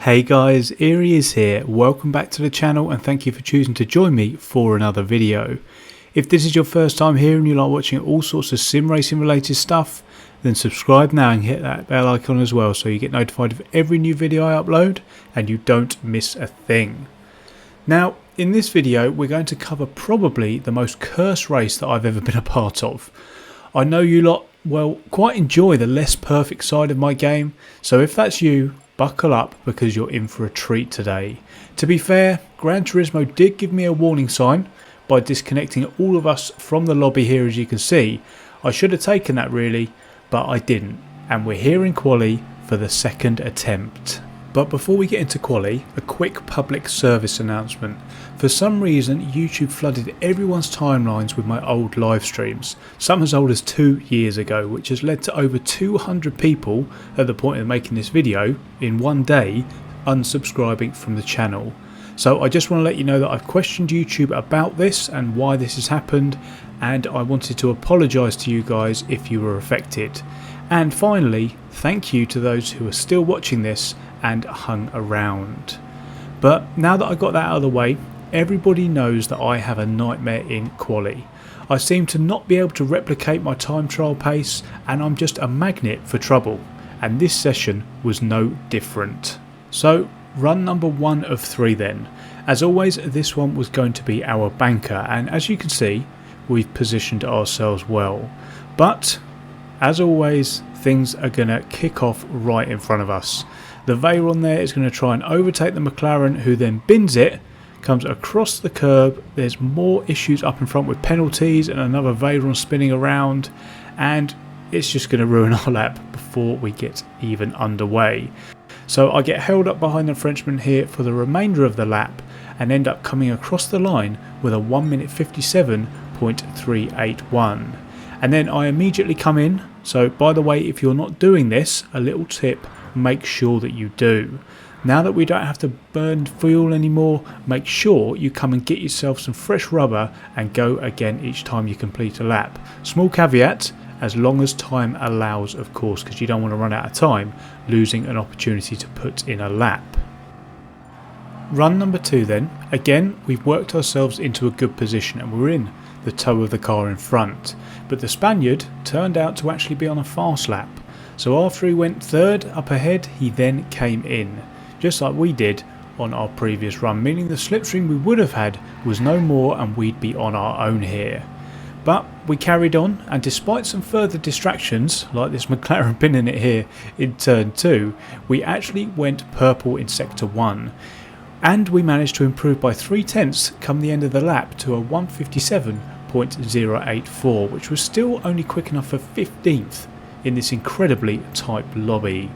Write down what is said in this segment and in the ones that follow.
Hey guys, Eerie is here. Welcome back to the channel and thank you for choosing to join me for another video. If this is your first time here and you like watching all sorts of sim racing related stuff, then subscribe now and hit that bell icon as well so you get notified of every new video I upload and you don't miss a thing. Now, in this video we're going to cover probably the most cursed race that I've ever been a part of. I know you lot, well, quite enjoy the less perfect side of my game, so if that's you, buckle up because you're in for a treat today. To be fair, Gran Turismo did give me a warning sign by disconnecting all of us from the lobby here, as you can see. I should have taken that really, but I didn't, and we're here in quali for the second attempt. But before we get into quali, a quick public service announcement. For some reason YouTube flooded everyone's timelines with my old live streams, some as old as 2 years ago, which has led to over 200 people at the point of making this video in one day unsubscribing from the channel. So I just want to let you know that I've questioned YouTube about this and why this has happened, and I wanted to apologise to you guys if you were affected. And finally, thank you to those who are still watching this and hung around. But now that I got that out of the way, everybody knows that I have a nightmare in quali. I seem to not be able to replicate my time trial pace and I'm just a magnet for trouble, and this session was no different. So run number 1 of 3 then. As always, this one was going to be our banker, and as you can see we've positioned ourselves well, but as always things are going to kick off right in front of us. The Veyron there is going to try and overtake the McLaren, who then bins it, comes across the curb. There's more issues up in front with penalties and another Veyron spinning around, and it's just going to ruin our lap before we get even underway. So I get held up behind the Frenchman here for the remainder of the lap and end up coming across the line with a 1 minute 57.381. And then I immediately come in. So by the way, if you're not doing this, a little tip, make sure that you do. Now that we don't have to burn fuel anymore, make sure you come and get yourself some fresh rubber and go again each time you complete a lap. Small caveat, as long as time allows of course, because you don't want to run out of time losing an opportunity to put in a lap. Run number 2 then. Again, we've worked ourselves into a good position and we're in the toe of the car in front, but the Spaniard turned out to actually be on a fast lap. So after he went third up ahead, he then came in, just like we did on our previous run, meaning the slipstream we would have had was no more and we'd be on our own here. But we carried on, and despite some further distractions like this McLaren pinning it here in turn 2, we actually went purple in sector 1, and we managed to improve by 0.3 come the end of the lap to a 157.084, which was still only quick enough for 15th in this incredibly tight lobby.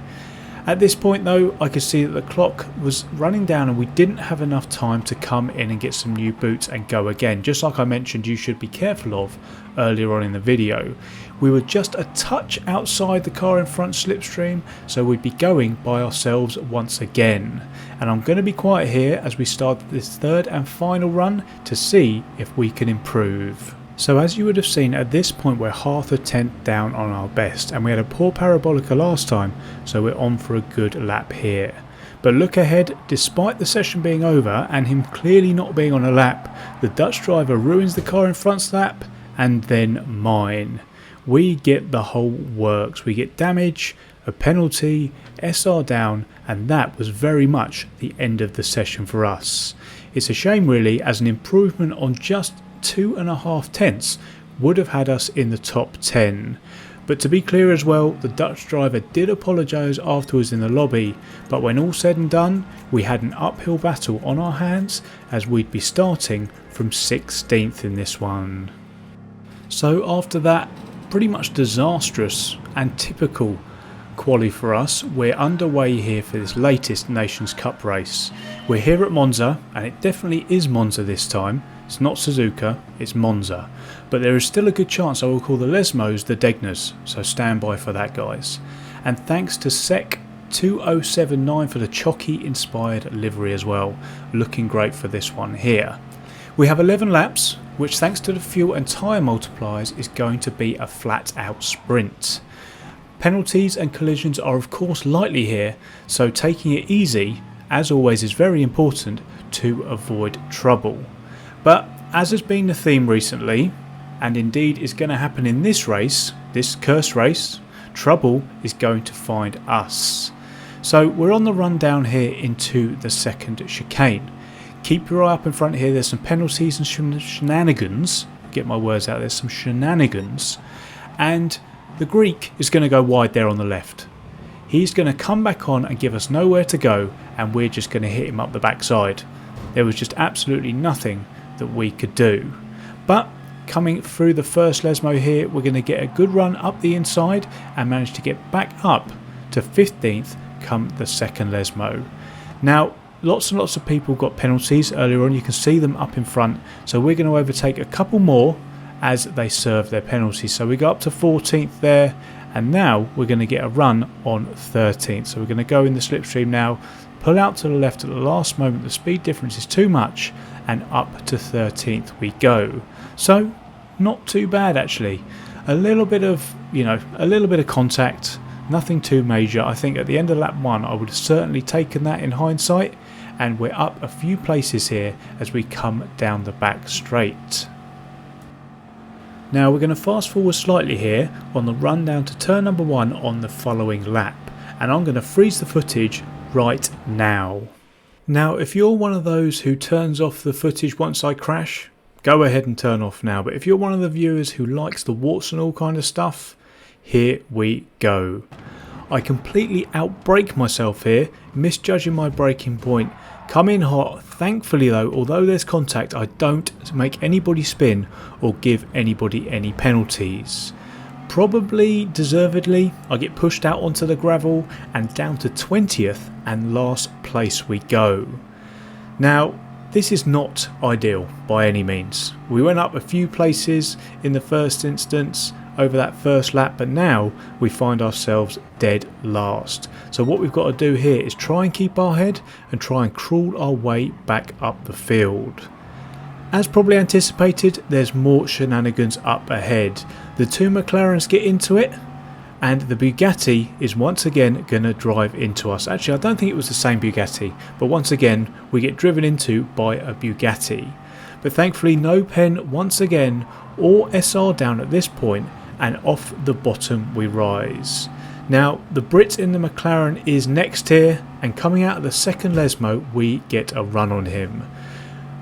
At this point though, I could see that the clock was running down and we didn't have enough time to come in and get some new boots and go again, just like I mentioned you should be careful of earlier on in the video. We were just a touch outside the car in front slipstream, so we'd be going by ourselves once again. And I'm going to be quiet here as we start this third and final run to see if we can improve. So as you would have seen, at this point we're half a tenth down on our best, and we had a poor parabolica last time, so we're on for a good lap here. But look ahead, despite the session being over and him clearly not being on a lap, the Dutch driver ruins the car in front's lap and then mine. We get the whole works. We get damage, a penalty, SR down, and that was very much the end of the session for us. It's a shame really, as an improvement on just 2.5 tenths would have had us in the top 10. But to be clear as well, the Dutch driver did apologise afterwards in the lobby, but when all said and done, we had an uphill battle on our hands as we'd be starting from 16th in this one. So after that pretty much disastrous and typical quali for us, we're underway here for this latest Nations Cup race. We're here at Monza, and it definitely is Monza this time. It's not Suzuka, it's Monza. But there is still a good chance I will call the Lesmos the Degners, so stand by for that guys. And thanks to Sec 2079 for the Chocky inspired livery as well. Looking great for this one here. We have 11 laps, which thanks to the fuel and tyre multipliers is going to be a flat out sprint. Penalties and collisions are of course likely here, so taking it easy as always, is very important to avoid trouble. But as has been the theme recently, and indeed is going to happen in this race, this cursed race, trouble is going to find us. So we're on the run down here into the second chicane. Keep your eye up in front here, there's some penalties and shenanigans, get my words out, there's some shenanigans, and the Greek is going to go wide there on the left. He's going to come back on and give us nowhere to go, and we're just going to hit him up the backside. There was just absolutely nothing that we could do. But coming through the first Lesmo here, we're going to get a good run up the inside and manage to get back up to 15th come the second Lesmo. Now lots and lots of people got penalties earlier on, you can see them up in front, so we're going to overtake a couple more as they serve their penalties. So we go up to 14th there, and now we're going to get a run on 13th. So we're going to go in the slipstream now, pull out to the left at the last moment, the speed difference is too much, and up to 13th we go. So not too bad actually. A little bit of contact, nothing too major. I think at the end of lap 1 I would have certainly taken that in hindsight, and we're up a few places here as we come down the back straight. Now we're going to fast forward slightly here on the run down to turn number 1 on the following lap, and I'm going to freeze the footage right now. Now if you're one of those who turns off the footage once I crash, go ahead and turn off now, but if you're one of the viewers who likes the warts and all kind of stuff, here we go. I completely outbrake myself here, misjudging my braking point, come in hot. Thankfully though, although there's contact, I don't make anybody spin or give anybody any penalties. Probably deservedly, I get pushed out onto the gravel and down to 20th and last place we go. Now this is not ideal by any means. We went up a few places in the first instance over that first lap, but now we find ourselves dead last. So what we've got to do here is try and keep our head and try and crawl our way back up the field. As probably anticipated, there's more shenanigans up ahead. The two McLarens get into it, and the Bugatti is once again going to drive into us. Actually, I don't think it was the same Bugatti, but once again we get driven into by a Bugatti. But thankfully no pen once again, or SR down at this point, and off the bottom we rise. Now the Brit in the McLaren is next here, and coming out of the second Lesmo we get a run on him.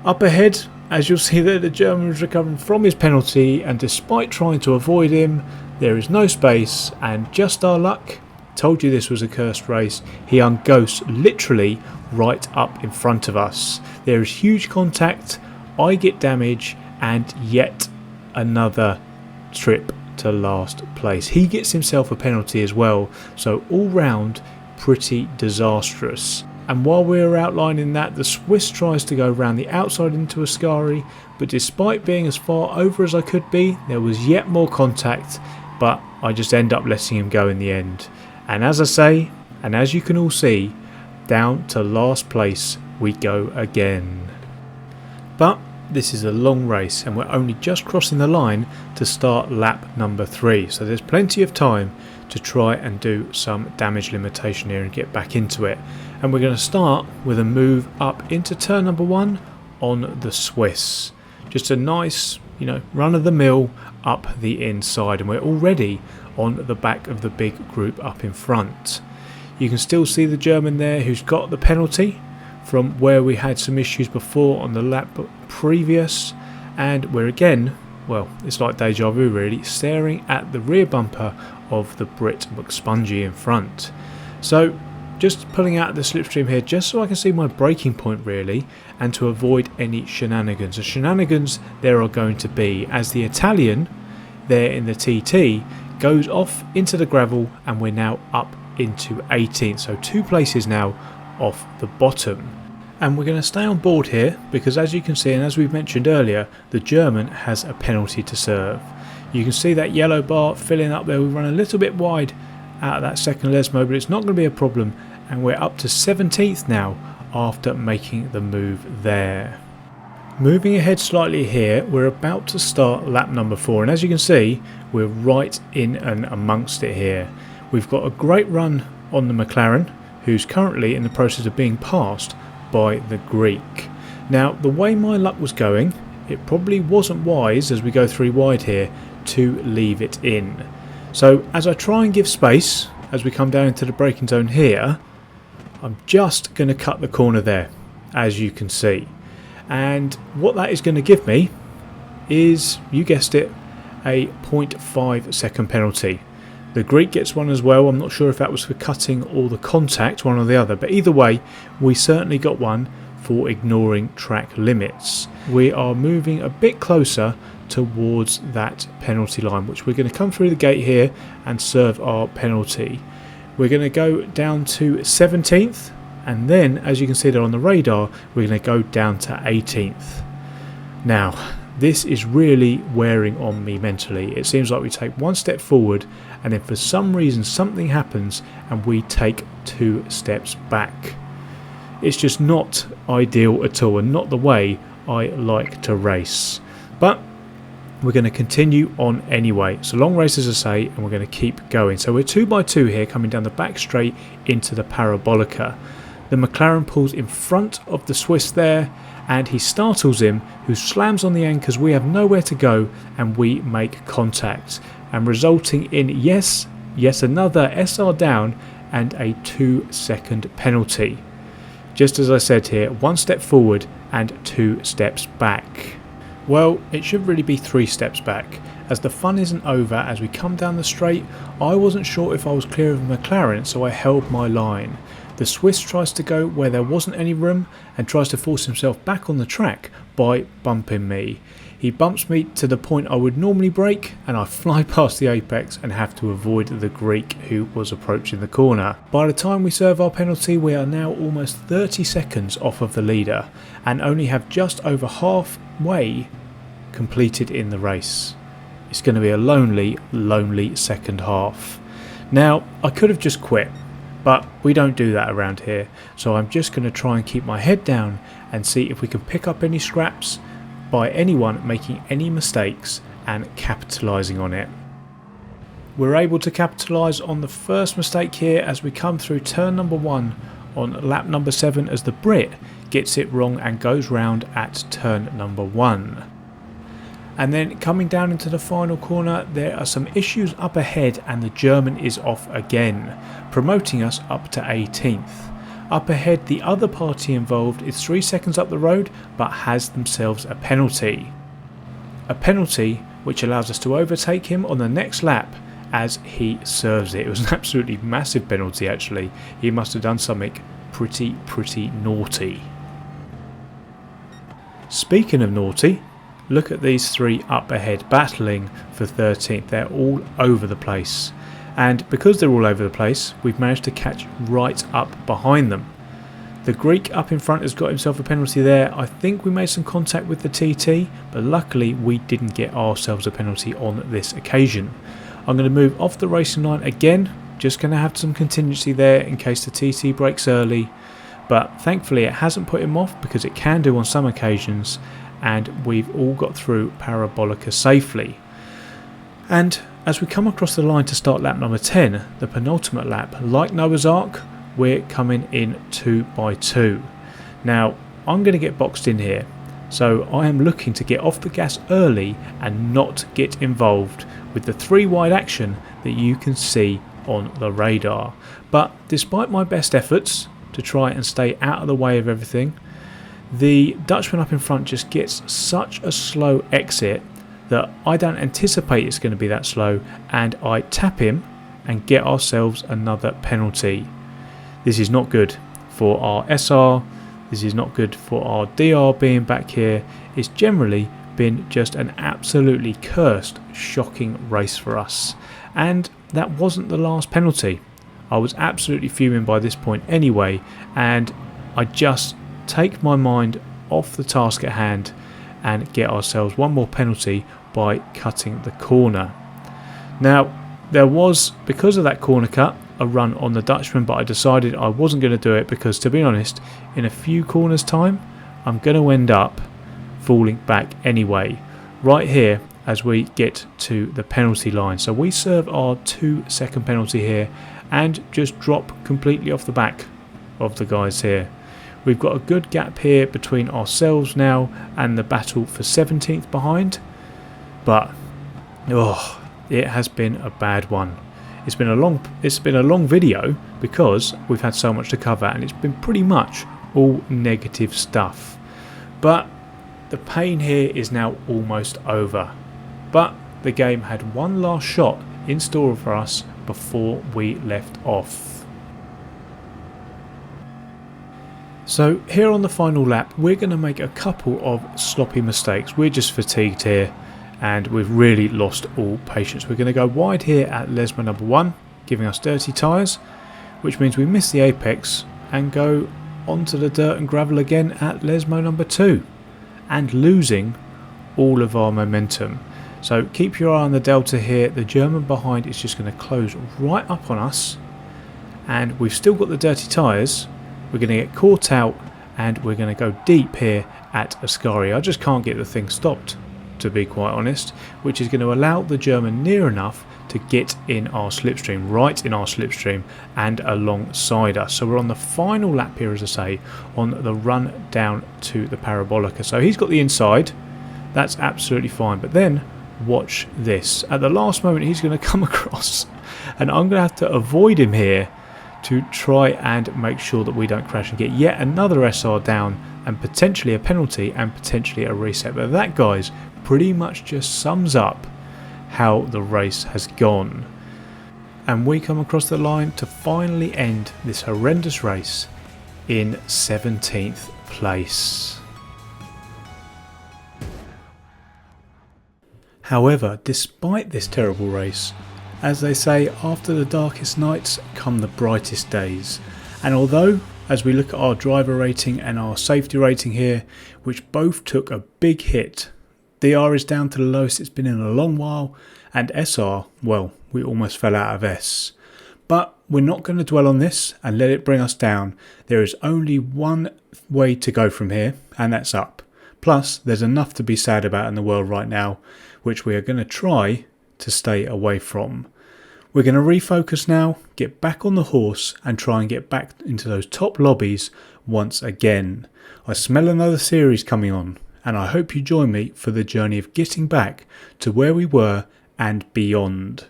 Up ahead, as you'll see there, the German was recovering from his penalty, and despite trying to avoid him, there is no space, and just our luck, told you this was a cursed race, he unghosts literally right up in front of us. There is huge contact, I get damage, and yet another trip to last place. He gets himself a penalty as well, so all round pretty disastrous. And while we were outlining that, the Swiss tries to go around the outside into Ascari, but despite being as far over as I could be, there was yet more contact, but I just end up letting him go in the end. And as I say, and as you can all see, down to last place we go again. But this is a long race and we're only just crossing the line to start lap number 3, so there's plenty of time to try and do some damage limitation here and get back into it. And we're going to start with a move up into turn number 1 on the Swiss. Just a nice, run of the mill up the inside, and we're already on the back of the big group up in front. You can still see the German there who's got the penalty from where we had some issues before on the lap previous, and we're again, well, it's like deja vu really, staring at the rear bumper of the Brit McSpongy in front. So just pulling out the slipstream here just so I can see my braking point really, and to avoid any shenanigans. The shenanigans there are going to be as the Italian there in the TT goes off into the gravel, and we're now up into 18th, so 2 places now off the bottom. And we're going to stay on board here because, as you can see and as we've mentioned earlier, the German has a penalty to serve. You can see that yellow bar filling up there. We run a little bit wide out of that second Lesmo, but it's not going to be a problem, and we're up to 17th now after making the move there. Moving ahead slightly here, we're about to start lap number 4, and as you can see we're right in and amongst it here. We've got a great run on the McLaren, who's currently in the process of being passed by the Greek. Now, the way my luck was going, it probably wasn't wise as we go 3 wide here to leave it in. So as I try and give space as we come down into the braking zone here, I'm just going to cut the corner there, as you can see. And what that is going to give me is, you guessed it, a 0.5 second penalty. The Greek gets one as well. I'm not sure if that was for cutting or the contact, one or the other, but either way we certainly got one for ignoring track limits. We are moving a bit closer towards that penalty line, which we're going to come through the gate here and serve our penalty. We're going to go down to 17th, and then as you can see there on the radar, we're going to go down to 18th. Now this is really wearing on me mentally. It seems like we take one step forward and then for some reason something happens and we take 2 steps back. It's just not ideal at all and not the way I like to race. But we're going to continue on anyway. It's a long race, as I say, and we're going to keep going. So we're 2x2 here, coming down the back straight into the Parabolica. The McLaren pulls in front of the Swiss there, and he startles him, who slams on the anchors. We have nowhere to go, and we make contact, and resulting in yet another SR down and a 2-second penalty. Just as I said here, 1 step forward and 2 steps back. Well, it should really be 3 steps back, as the fun isn't over. As we come down the straight, I wasn't sure if I was clear of the McLaren, so I held my line. The Swiss tries to go where there wasn't any room and tries to force himself back on the track by bumping me. He bumps me to the point I would normally brake, and I fly past the apex and have to avoid the Greek who was approaching the corner. By the time we serve our penalty, we are now almost 30 seconds off of the leader and only have just over halfway completed in the race. It's going to be a lonely second half. Now, I could have just quit, but we don't do that around here, so I'm just going to try and keep my head down and see if we can pick up any scraps by anyone making any mistakes and capitalising on it. We're able to capitalise on the first mistake here as we come through turn number 1 on lap number 7, as the Brit gets it wrong and goes round at turn number 1. And then coming down into the final corner, there are some issues up ahead and the German is off again, promoting us up to 18th. Up ahead, the other party involved is 3 seconds up the road but has themselves a penalty. A penalty which allows us to overtake him on the next lap as he serves it. It was an absolutely massive penalty actually. He must have done something pretty naughty. Speaking of naughty, look at these 3 up ahead battling for 13th. They're all over the place. And because they're all over the place, we've managed to catch right up behind them. The Greek up in front has got himself a penalty there. I think we made some contact with the TT, but luckily we didn't get ourselves a penalty on this occasion. I'm going to move off the racing line again, just going to have some contingency there in case the TT breaks early. But thankfully it hasn't put him off, because it can do on some occasions, and we've all got through Parabolica safely. And as we come across the line to start lap number 10, the penultimate lap, like Noah's Ark, we're coming in 2x2. Now, I'm going to get boxed in here, so I am looking to get off the gas early and not get involved with the 3 wide action that you can see on the radar. But despite my best efforts to try and stay out of the way of everything, the Dutchman up in front just gets such a slow exit that I don't anticipate it's going to be that slow, and I tap him and get ourselves another penalty. This is not good for our SR, this is not good for our DR being back here. It's generally been just an absolutely cursed, shocking race for us. And that wasn't the last penalty. I was absolutely fuming by this point anyway, and I just take my mind off the task at hand and get ourselves one more penalty by cutting the corner. Now, there was, because of that corner cut, a run on the Dutchman, but I decided I wasn't going to do it because, to be honest, in a few corners time I'm going to end up falling back anyway, right here as we get to the penalty line. So we serve our 2-second penalty here and just drop completely off the back of the guys here. We've got a good gap here between ourselves now and the battle for 17th behind, but it has been a bad one. It's been a long video because we've had so much to cover, and it's been pretty much all negative stuff. But the pain here is now almost over. But the game had one last shot in store for us before we left off. So here on the final lap, we're going to make a couple of sloppy mistakes. We're just fatigued here, and we've really lost all patience. We're going to go wide here at Lesmo number 1, giving us dirty tyres, which means we miss the apex and go onto the dirt and gravel again at Lesmo number 2, and losing all of our momentum. So keep your eye on the delta here. The German behind is just going to close right up on us, and we've still got the dirty tyres. We're going to get caught out, and we're going to go deep here at Ascari. I just can't get the thing stopped, to be quite honest, which is going to allow the German near enough to get in our slipstream, right in our slipstream, and alongside us. So we're on the final lap here, as I say, on the run down to the Parabolica. So he's got the inside, that's absolutely fine, but then watch this. At the last moment he's going to come across, and I'm going to have to avoid him here to try and make sure that we don't crash and get yet another SR down, and potentially a penalty and potentially a reset. But that, guys, pretty much just sums up how the race has gone. And we come across the line to finally end this horrendous race in 17th place. However, despite this terrible race, as they say, after the darkest nights come the brightest days. And although, as we look at our driver rating and our safety rating here, which both took a big hit, DR is down to the lowest it's been in a long while, and SR, well, we almost fell out of S. But we're not going to dwell on this and let it bring us down. There is only one way to go from here, and that's up. Plus, there's enough to be sad about in the world right now, which we are going to try to stay away from. We're going to refocus now, get back on the horse, and try and get back into those top lobbies once again. I smell another series coming on, and I hope you join me for the journey of getting back to where we were and beyond.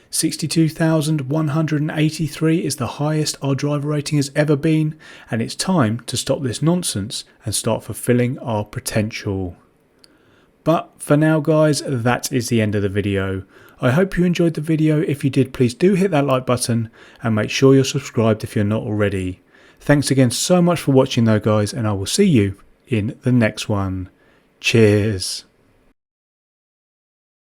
62,183 is the highest our driver rating has ever been, and it's time to stop this nonsense and start fulfilling our potential. But for now, guys, that is the end of the video. I hope you enjoyed the video. If you did, please do hit that like button and make sure you're subscribed if you're not already. Thanks again so much for watching though, guys, and I will see you in the next one. Cheers.